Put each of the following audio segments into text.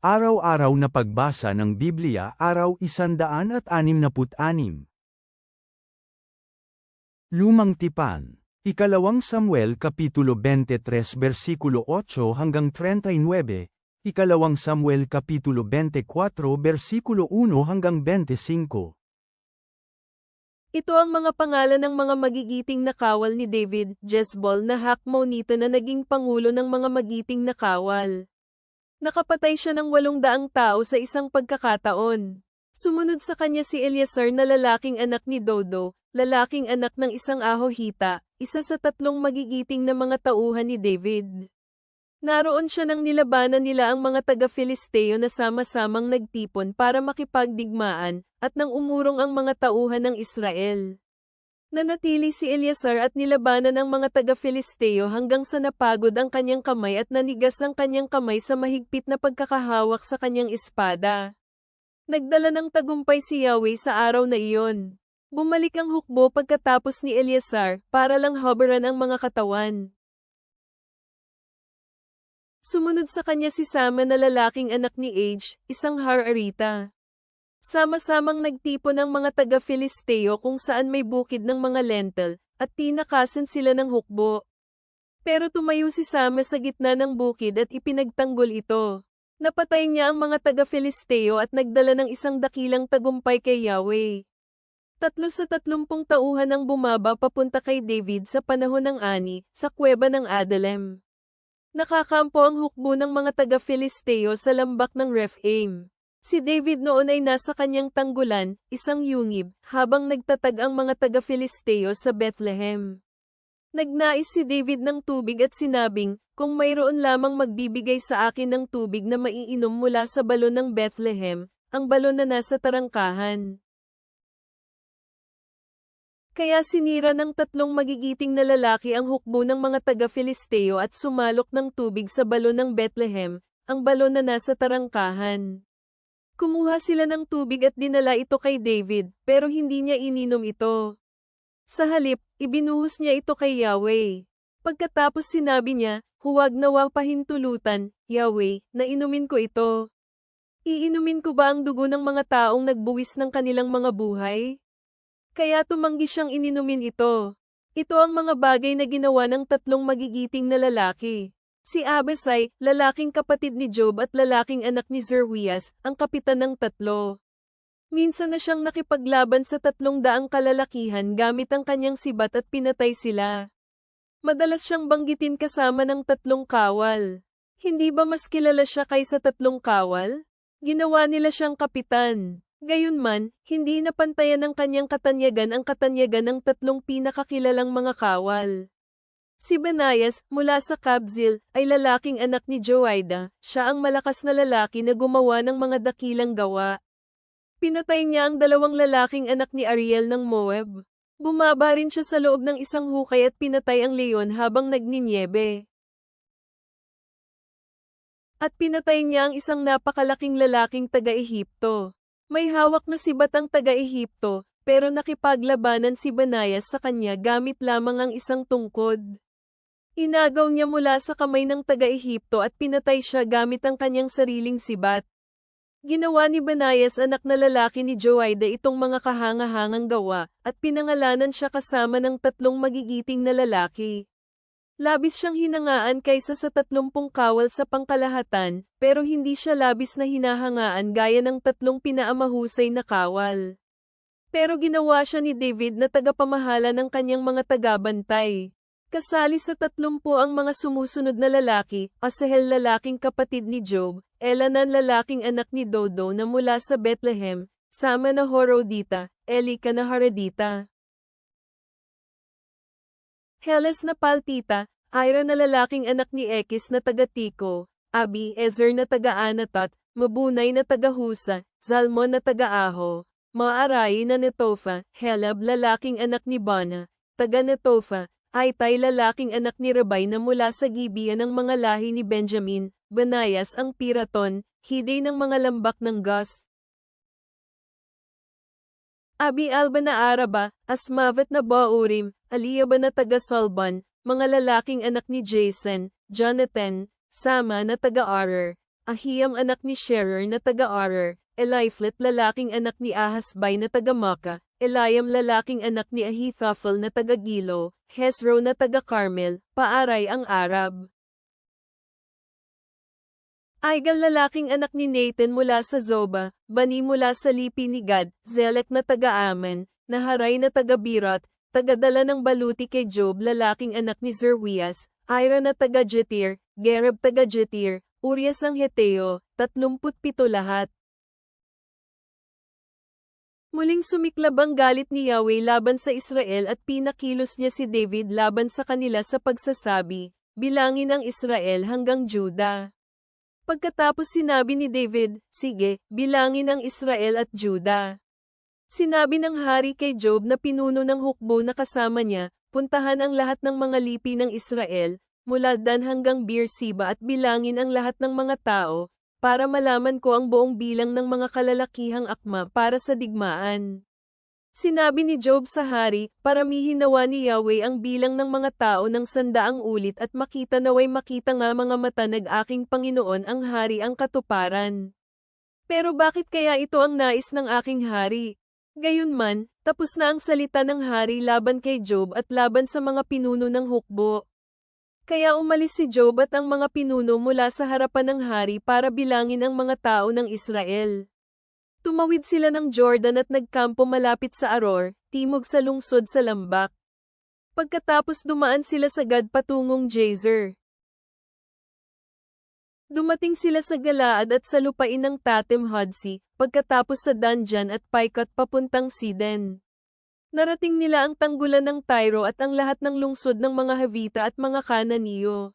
Araw-araw na pagbasa ng Biblia, araw 166. Lumang Tipan. Ikalawang Samuel Kapitulo 23 versikulo 8 hanggang 39, Ikalawang Samuel Kapitulo 24 versikulo 1 hanggang 25. Ito ang mga pangalan ng mga magigiting na kawal ni David, Jezebel na Hakmonita na naging pangulo ng mga magiting na kawal. Nakapatay siya ng 800 tao sa isang pagkakataon. Sumunod sa kanya si Eleazar na lalaking anak ni Dodo, lalaking anak ng isang Ahohita, isa sa 3 magigiting na mga tauhan ni David. Naroon siya nang nilabanan nila ang mga taga-Filisteo na sama-samang nagtipon para makipagdigmaan, at nang umurong ang mga tauhan ng Israel. Nanatili si Eleazar at nilabanan ang mga taga-Filisteo hanggang sa napagod ang kanyang kamay at nanigas ang kanyang kamay sa mahigpit na pagkakahawak sa kanyang espada. Nagdala ng tagumpay si Yahweh sa araw na iyon. Bumalik ang hukbo pagkatapos ni Eleazar para lang habaran ang mga katawan. Sumunod sa kanya si Sama na lalaking anak ni Age, isang Har-arita. Sama-samang nagtipon ang mga taga-Filisteo kung saan may bukid ng mga lentil, at tinakasan sila ng hukbo. Pero tumayo si Sama sa gitna ng bukid at ipinagtanggol ito. Napatay niya ang mga taga-Filisteo at nagdala ng isang dakilang tagumpay kay Yahweh. 3 sa 30 tauhan ang bumaba papunta kay David sa panahon ng Ani, sa kuweba ng Adullam. Nakakampo ang hukbo ng mga taga-Filisteo sa lambak ng Rephaim. Si David noon ay nasa kanyang tanggulan, isang yungib, habang nagtatag ang mga taga-Filisteo sa Bethlehem. Nagnais si David ng tubig at sinabing, kung mayroon lamang magbibigay sa akin ng tubig na maiinom mula sa balon ng Bethlehem, ang balon na nasa tarangkahan. Kaya sinira ng 3 magigiting na lalaki ang hukbo ng mga taga-Filisteo at sumalok ng tubig sa balon ng Bethlehem, ang balon na nasa tarangkahan. Kumuha sila ng tubig at dinala ito kay David, pero hindi niya ininom ito. Sa halip, ibinuhos niya ito kay Yahweh. Pagkatapos sinabi niya, huwag nawa pahintulutan, Yahweh, na inumin ko ito. Iinumin ko ba ang dugo ng mga taong nagbuwis ng kanilang mga buhay? Kaya tumanggi siyang ininumin ito. Ito ang mga bagay na ginawa ng 3 magigiting na lalaki. Si Abisai, lalaking kapatid ni Job at lalaking anak ni Zeruias, ang kapitan ng 3. Minsan na siyang nakipaglaban sa 300 kalalakihan gamit ang kanyang sibat at pinatay sila. Madalas siyang banggitin kasama ng 3 kawal. Hindi ba mas kilala siya kaysa 3 kawal? Ginawa nila siyang kapitan. Gayunman, hindi napantayan ng kanyang katanyagan ang katanyagan ng 3 pinakakilalang mga kawal. Si Benaias, mula sa Kabzeel, ay lalaking anak ni Joiada, siya ang malakas na lalaki na gumawa ng mga dakilang gawa. Pinatay niya ang 2 lalaking anak ni Ariel ng Moab. Bumaba rin siya sa loob ng isang hukay at pinatay ang leon habang nagninyebe. At pinatay niya ang isang napakalaking lalaking taga-Ehipto. May hawak na sibat ang taga-Ehipto, pero nakipaglabanan si Benaias sa kanya gamit lamang ang isang tungkod. Inagaw niya mula sa kamay ng taga-Ehipto at pinatay siya gamit ang kanyang sariling sibat. Ginawa ni Benaias anak na lalaki ni Joiada itong mga kahanga-hangang gawa, at pinangalanan siya kasama ng 3 magigiting na lalaki. Labis siyang hinangaan kaysa sa 30 kawal sa pangkalahatan, pero hindi siya labis na hinahangaan gaya ng 3 pinaamahusay na kawal. Pero ginawa siya ni David na tagapamahala ng kanyang mga tagabantay. Kasali sa 30 ang mga sumusunod na lalaki, Asahel lalaking kapatid ni Job, Elanan lalaking anak ni Dodo na mula sa Bethlehem, Sama na Horodita, Elika na Haradita, Heles na Paltita, Ira na lalaking anak ni Ekis na taga-Tiko, Abi Ezer na taga-Anatot, Mabunay na taga-Husa, Zalmon na taga-Aho, Maarai na Netofa, Helab lalaking anak ni Bana, taga-Netofa, Aitai lalaking anak ni Rabay na mula sa Gibeah ng mga lahi ni Benjamin, Benaias ang Piraton, Hidey ng mga lambak ng Gus, Abi Alba na Araba, Asmavet na Baurim, Aliyaba na taga-Salban, mga lalaking anak ni Jason, Jonathan, Sama na taga-Arer, Ahiam anak ni Sherer na taga-Arer, Eliphelet lalaking anak ni Ahasbai na taga-Maka, Eliam lalaking anak ni Ahithophel na taga-Gilo, Hezro na taga-Carmel, Paaray ang Arab. Aigal lalaking anak ni Nathan mula sa Zoba, Bani mula sa lipi ni Gad, Zelek na taga-Aman, Naharay na taga-Birot, tagadala ng baluti kay Job lalaking anak ni Zerwias, Ira na taga-Jetir, Gereb taga-Jetir, Urias ang Heteo, 37 lahat. Muling sumiklab ang galit ni Yahweh laban sa Israel at pinakilos niya si David laban sa kanila sa pagsasabi, bilangin ang Israel hanggang Juda. Pagkatapos sinabi ni David, sige, bilangin ang Israel at Juda. Sinabi ng hari kay Job na pinuno ng hukbo na kasama niya, puntahan ang lahat ng mga lipi ng Israel, mula Dan hanggang Beersheba at bilangin ang lahat ng mga tao, para malaman ko ang buong bilang ng mga kalalakihang akma para sa digmaan. Sinabi ni Job sa hari, paramihin nawa ni Yahweh ang bilang ng mga tao ng 100 ulit at makita naway makita nga mga mata ng aking Panginoon ang hari ang katuparan. Pero bakit kaya ito ang nais ng aking hari? Gayunman, tapos na ang salita ng hari laban kay Job at laban sa mga pinuno ng hukbo. Kaya umalis si Job at ang mga pinuno mula sa harapan ng hari para bilangin ang mga tao ng Israel. Tumawid sila ng Jordan at nagkampo malapit sa Aror, timog sa lungsod sa Lambak. Pagkatapos dumaan sila sa Gad patungong Jazer. Dumating sila sa Galaad at sa lupain ng Tatem Hodsi, pagkatapos sa Danjan at Paikot papuntang Siden. Narating nila ang tanggulan ng Tyro at ang lahat ng lungsod ng mga Havita at mga Kananiyo.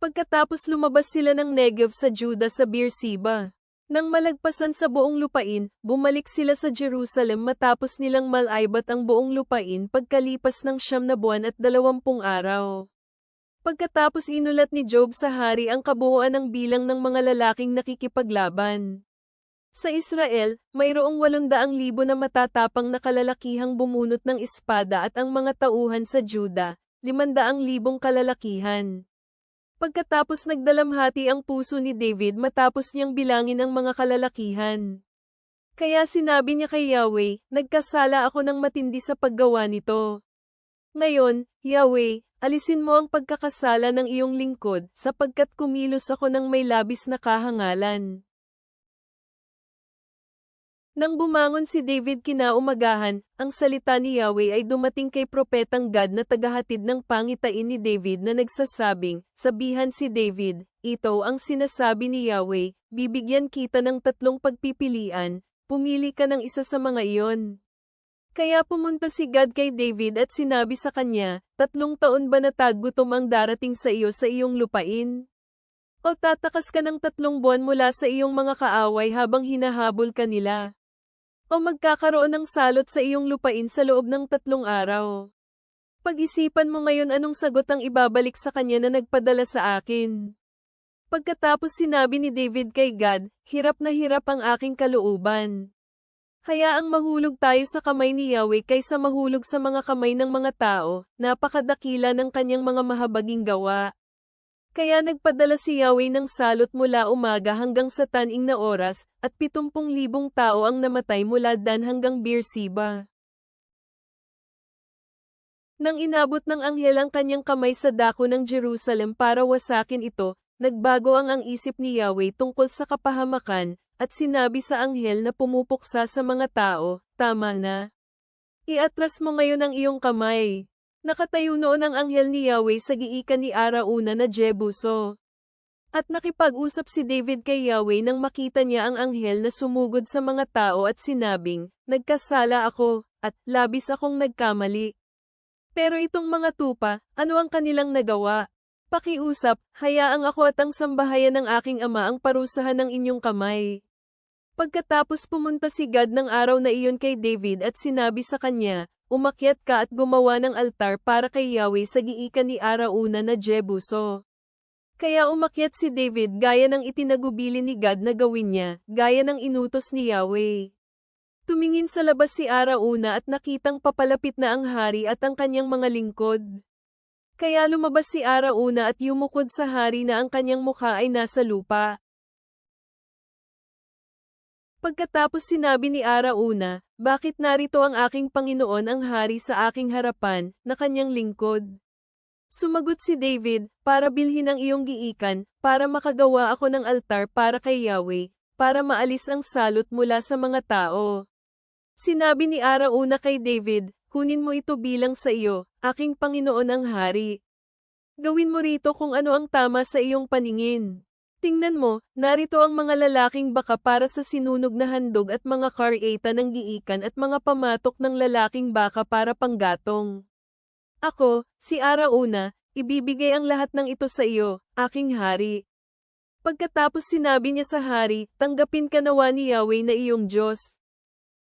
Pagkatapos lumabas sila ng Negev sa Juda sa Beersheba. Nang malagpasan sa buong lupain, bumalik sila sa Jerusalem matapos nilang malaibat ang buong lupain pagkalipas ng 9 na buwan at 20 araw. Pagkatapos inulat ni Job sa hari ang kabuuan ng bilang ng mga lalaking nakikipaglaban. Sa Israel, mayroong 800,000 na matatapang na kalalakihang bumunot ng espada at ang mga tauhan sa Juda, 500,000 kalalakihan. Pagkatapos nagdalamhati ang puso ni David matapos niyang bilangin ang mga kalalakihan. Kaya sinabi niya kay Yahweh, nagkasala ako ng matindi sa paggawa nito. Ngayon, Yahweh, alisin mo ang pagkakasala ng iyong lingkod sapagkat kumilos ako ng may labis na kahangalan. Nang bumangon si David kinaumagahan, ang salita ni Yahweh ay dumating kay propetang Gad na tagahatid ng pangitain ni David na nagsasabing, sabihan si David, ito ang sinasabi ni Yahweh, bibigyan kita ng 3 pagpipilian, pumili ka ng isa sa mga iyon. Kaya pumunta si Gad kay David at sinabi sa kanya, 3 taon ba na taggutom ang darating sa iyo sa iyong lupain? O tatakas ka ng 3 buwan mula sa iyong mga kaaway habang hinahabol ka nila? O magkakaroon ng salot sa iyong lupain sa loob ng 3 araw. Pag-isipan mo ngayon anong sagot ang ibabalik sa kanya na nagpadala sa akin. Pagkatapos sinabi ni David kay Gad, hirap na hirap ang aking kalooban. Hayaang mahulog tayo sa kamay ni Yahweh kaysa mahulog sa mga kamay ng mga tao, napakadakila ng kanyang mga mahabaging gawa. Kaya nagpadala si Yahweh ng salot mula umaga hanggang sa taning na oras, at 70,000 tao ang namatay mula Dan hanggang Beersheba. Nang inabot ng anghel ang kanyang kamay sa dako ng Jerusalem para wasakin ito, nagbago ang isip ni Yahweh tungkol sa kapahamakan, at sinabi sa anghel na pumupuksa sa mga tao, tama na. Iatras mo ngayon ang iyong kamay. Nakatayo noon ang anghel ni Yahweh sa giikan ni Arauna na Jebuso. At nakipag-usap si David kay Yahweh nang makita niya ang anghel na sumugod sa mga tao at sinabing, nagkasala ako, at labis akong nagkamali. Pero itong mga tupa, ano ang kanilang nagawa? Pakiusap, hayaang ako at ang sambahayan ng aking ama ang parusahan ng inyong kamay. Pagkatapos pumunta si Gad ng araw na iyon kay David at sinabi sa kanya, umakyat ka at gumawa ng altar para kay Yahweh sa giikan ni Arauna na Jebuso. Kaya umakyat si David gaya ng itinagubili ni Gad na gawin niya, gaya ng inutos ni Yahweh. Tumingin sa labas si Arauna at nakitang papalapit na ang hari at ang kanyang mga lingkod. Kaya lumabas si Arauna at yumukod sa hari na ang kanyang mukha ay nasa lupa. Pagkatapos sinabi ni Arauna, bakit narito ang aking Panginoon ang hari sa aking harapan, na kanyang lingkod? Sumagot si David, para bilhin ang iyong giikan, para makagawa ako ng altar para kay Yahweh, para maalis ang salot mula sa mga tao. Sinabi ni Arauna kay David, kunin mo ito bilang sa iyo, aking Panginoon ang hari. Gawin mo rito kung ano ang tama sa iyong paningin. Tingnan mo, narito ang mga lalaking baka para sa sinunog na handog at mga karyeta ng giikan at mga pamatok ng lalaking baka para panggatong. Ako, si Arauna, ibibigay ang lahat ng ito sa iyo, aking hari. Pagkatapos sinabi niya sa hari, tanggapin ka nawa ni Yahweh na iyong Diyos.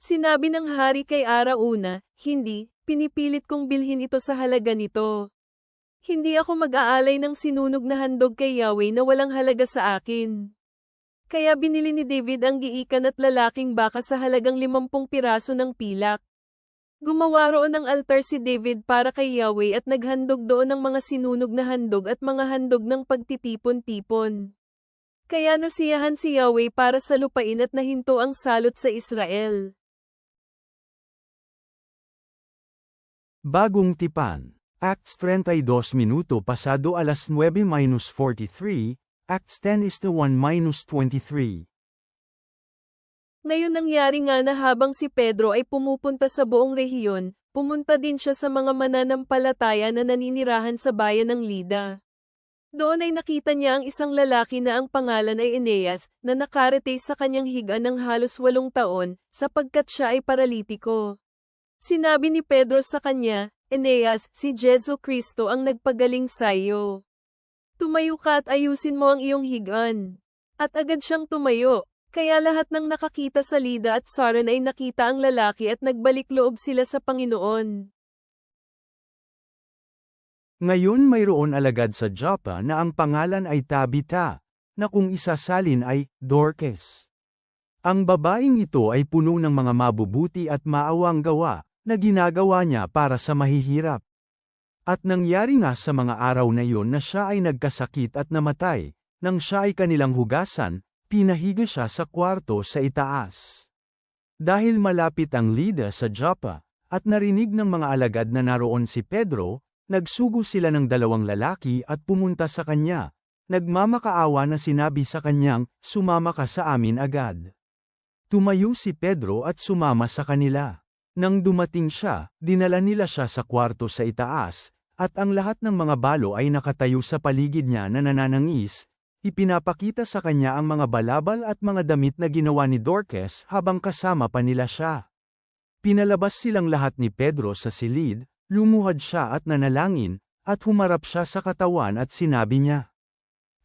Sinabi ng hari kay Arauna, hindi, pinipilit kong bilhin ito sa halaga nito. Hindi ako mag-aalay ng sinunog na handog kay Yahweh na walang halaga sa akin. Kaya binili ni David ang giikan at lalaking baka sa halagang 50 piraso ng pilak. Gumawa roon ng altar si David para kay Yahweh at naghandog doon ng mga sinunog na handog at mga handog ng pagtitipon-tipon. Kaya nasiyahan si Yahweh para sa lupain at nahinto ang salot sa Israel. Bagong Tipan, Acts 32 minuto pasado alas 9:43, Acts 10:1-23. Ngayon nangyari nga na habang si Pedro ay pumupunta sa buong rehiyon, pumunta din siya sa mga mananampalataya na naninirahan sa bayan ng Lida. Doon ay nakita niya ang isang lalaki na ang pangalan ay Eneas, na nakarete sa kanyang higa ng halos 8 taon, sapagkat siya ay paralitiko. Sinabi ni Pedro sa kanya, Eneas, si Jesu Kristo ang nagpagaling sa iyo. Tumayo ka at ayusin mo ang iyong higaan. At agad siyang tumayo. Kaya lahat ng nakakita sa Lida at Saron ay nakita ang lalaki at nagbalik loob sila sa Panginoon. Ngayon mayroon alagad sa Joppa na ang pangalan ay Tabitha, na kung isasalin ay Dorcas. Ang babaeng ito ay puno ng mga mabubuti at maawang gawa, na ginagawa niya para sa mahihirap. At nangyari nga sa mga araw na iyon na siya ay nagkasakit at namatay, nang siya ay kanilang hugasan, pinahiga siya sa kwarto sa itaas. Dahil malapit ang Lida sa Joppa, at narinig ng mga alagad na naroon si Pedro, nagsugo sila ng 2 lalaki at pumunta sa kanya. Nagmamakaawa na sinabi sa kanyang, sumama ka sa amin agad. Tumayo si Pedro at sumama sa kanila. Nang dumating siya, dinala nila siya sa kwarto sa itaas, at ang lahat ng mga balo ay nakatayo sa paligid niya na nananangis. Ipinapakita sa kanya ang mga balabal at mga damit na ginawa ni Dorcas habang kasama pa nila siya. Pinalabas silang lahat ni Pedro sa silid, lumuhad siya at nanalangin, at humarap siya sa katawan at sinabi niya,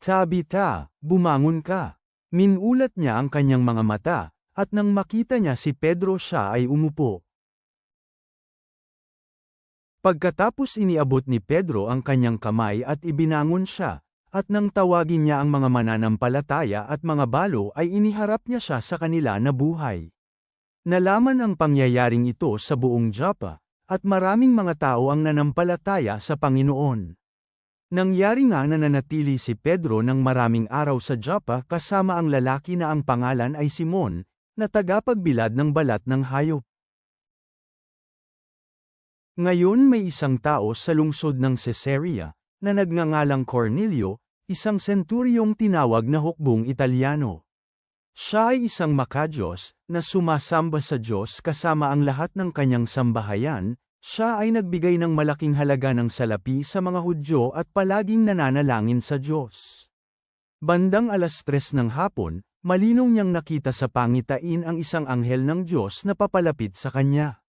Tabitha, bumangon ka. Minulat niya ang kanyang mga mata, at nang makita niya si Pedro siya ay umupo. Pagkatapos iniabot ni Pedro ang kanyang kamay at ibinangon siya. At nang tawagin niya ang mga mananampalataya at mga balo ay iniharap niya siya sa kanila na buhay. Nalaman ang pangyayaring ito sa buong Joppa, at maraming mga tao ang nanampalataya sa Panginoon. Nangyari nga na nanatili si Pedro ng maraming araw sa Joppa kasama ang lalaki na ang pangalan ay Simon, na tagapagbilad ng balat ng hayop. Ngayon may isang tao sa lungsod ng Caesarea, na nagngangalang Cornelio, isang senturyong tinawag na hukbong Italyano. Siya ay isang makadiyos, na sumasamba sa Diyos kasama ang lahat ng kanyang sambahayan. Siya ay nagbigay ng malaking halaga ng salapi sa mga Hudyo at palaging nananalangin sa Diyos. Bandang alas 3 ng hapon, malinaw niyang nakita sa pangitain ang isang anghel ng Diyos na papalapit sa kanya.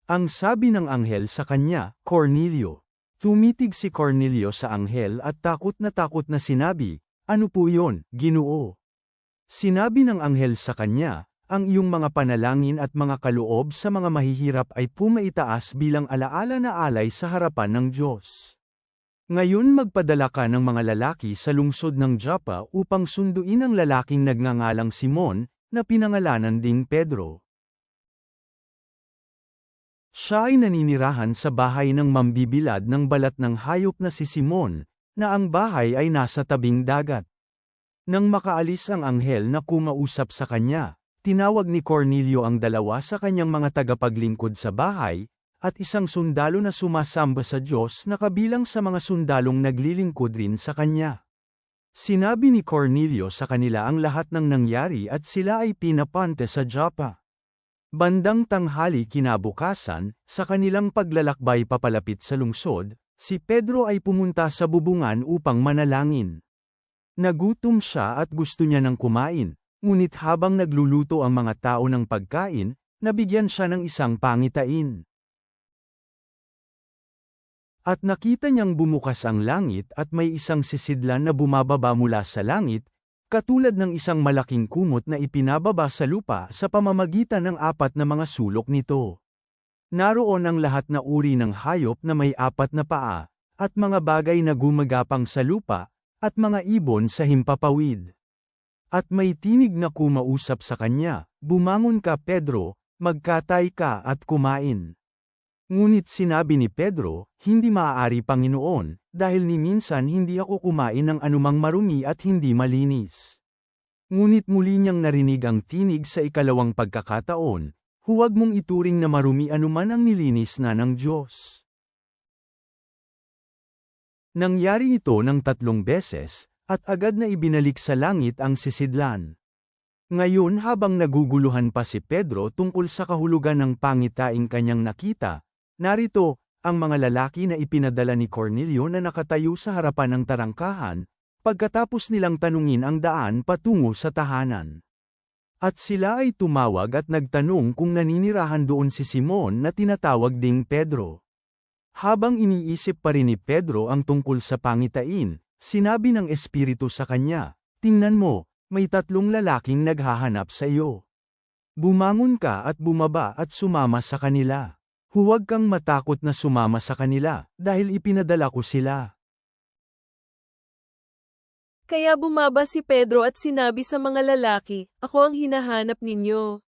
Ang sabi ng anghel sa kanya, Cornelio. Tumitig si Cornelio sa anghel at takot na sinabi, ano po yon, Ginoo? Sinabi ng anghel sa kanya, ang iyong mga panalangin at mga kaloob sa mga mahihirap ay pumaitaas bilang alaala na alay sa harapan ng Diyos. Ngayon magpadala ka ng mga lalaki sa lungsod ng Joppa upang sunduin ang lalaking nagngangalang Simon, na pinangalanan ding Pedro. Siya ay naninirahan sa bahay ng mambibilad ng balat ng hayop na si Simon, na ang bahay ay nasa tabing dagat. Nang makaalis ang anghel na kumausap sa kanya, tinawag ni Cornelio ang dalawa sa kanyang mga tagapaglingkod sa bahay, at isang sundalo na sumasamba sa Diyos na kabilang sa mga sundalong naglilingkod rin sa kanya. Sinabi ni Cornelio sa kanila ang lahat ng nangyari at sila ay pinapante sa Joppa. Bandang tanghali kinabukasan, sa kanilang paglalakbay papalapit sa lungsod, si Pedro ay pumunta sa bubungan upang manalangin. Nagutom siya at gusto niya ng kumain, ngunit habang nagluluto ang mga tao ng pagkain, nabigyan siya ng isang pangitain. At nakita niyang bumukas ang langit at may isang sisidlan na bumababa mula sa langit, katulad ng isang malaking kumot na ipinababa sa lupa sa pamamagitan ng 4 na mga sulok nito. Naroon ang lahat na uri ng hayop na may 4 na paa, at mga bagay na gumagapang sa lupa, at mga ibon sa himpapawid. At may tinig na kumausap sa kanya, "Bumangon ka, Pedro, magkatay ka at kumain." Ngunit sinabi ni Pedro, "Hindi maaari, Panginoon, dahil ni minsan hindi ako kumain ng anumang marumi at hindi malinis." Ngunit muli niyang narinig ang tinig sa ikalawang pagkakataon, "Huwag mong ituring na marumi anuman ang nilinis na ng Diyos." Nangyari ito ng 3 beses, at agad na ibinalik sa langit ang sisidlan. Ngayon habang naguguluhan pa si Pedro tungkol sa kahulugan ng pangitaing kanyang nakita, narito, ang mga lalaki na ipinadala ni Cornelio na nakatayo sa harapan ng tarangkahan, pagkatapos nilang tanungin ang daan patungo sa tahanan. At sila ay tumawag at nagtanong kung naninirahan doon si Simon na tinatawag ding Pedro. Habang iniisip pa rin ni Pedro ang tungkol sa pangitain, sinabi ng Espiritu sa kanya, "Tingnan mo, may 3 lalaking naghahanap sa iyo. Bumangon ka at bumaba at sumama sa kanila. Huwag kang matakot na sumama sa kanila, dahil ipinadala ko sila." Kaya bumaba si Pedro at sinabi sa mga lalaki, "Ako ang hinahanap ninyo.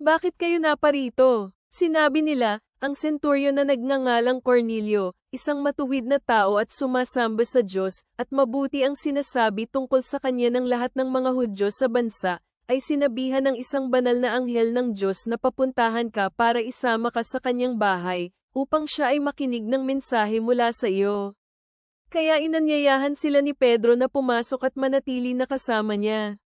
Bakit kayo naparito?" Sinabi nila, "Ang senturyon na nagngangalang Cornelio, isang matuwid na tao at sumasamba sa Diyos, at mabuti ang sinasabi tungkol sa kanya ng lahat ng mga Hudyo sa bansa, ay sinabihan ng isang banal na anghel ng Diyos na papuntahan ka para isama ka sa kanyang bahay, upang siya ay makinig ng mensahe mula sa iyo." Kaya inanyayahan sila ni Pedro na pumasok at manatili na kasama niya.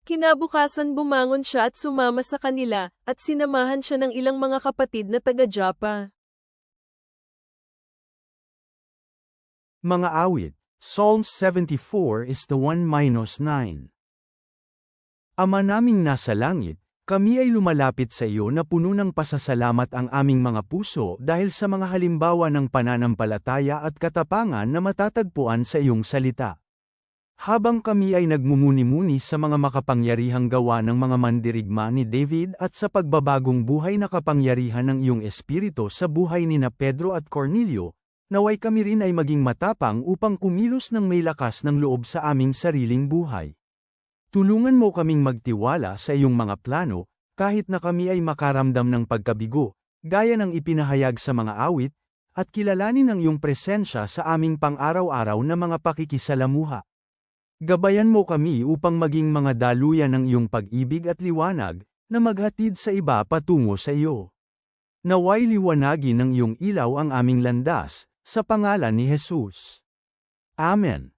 Kinabukasan bumangon siya at sumama sa kanila, at sinamahan siya ng ilang mga kapatid na taga-Joppa. Mga awit, Psalm 74:1-9. Ama naming nasa langit, kami ay lumalapit sa iyo na puno ng pasasalamat ang aming mga puso dahil sa mga halimbawa ng pananampalataya at katapangan na matatagpuan sa iyong salita. Habang kami ay nagmumuni-muni sa mga makapangyarihang gawa ng mga mandirigma ni David at sa pagbabagong buhay na kapangyarihan ng iyong Espiritu sa buhay ni Pedro at Cornelio, naway kami rin ay maging matapang upang kumilos ng may lakas ng loob sa aming sariling buhay. Tulungan mo kaming magtiwala sa iyong mga plano, kahit na kami ay makaramdam ng pagkabigo, gaya ng ipinahayag sa mga awit, at kilalanin ang iyong presensya sa aming pang-araw-araw na mga pakikisalamuha. Gabayan mo kami upang maging mga daluyan ng iyong pag-ibig at liwanag, na maghatid sa iba patungo sa iyo. Naway liwanagin ng iyong ilaw ang aming landas, sa pangalan ni Jesus. Amen.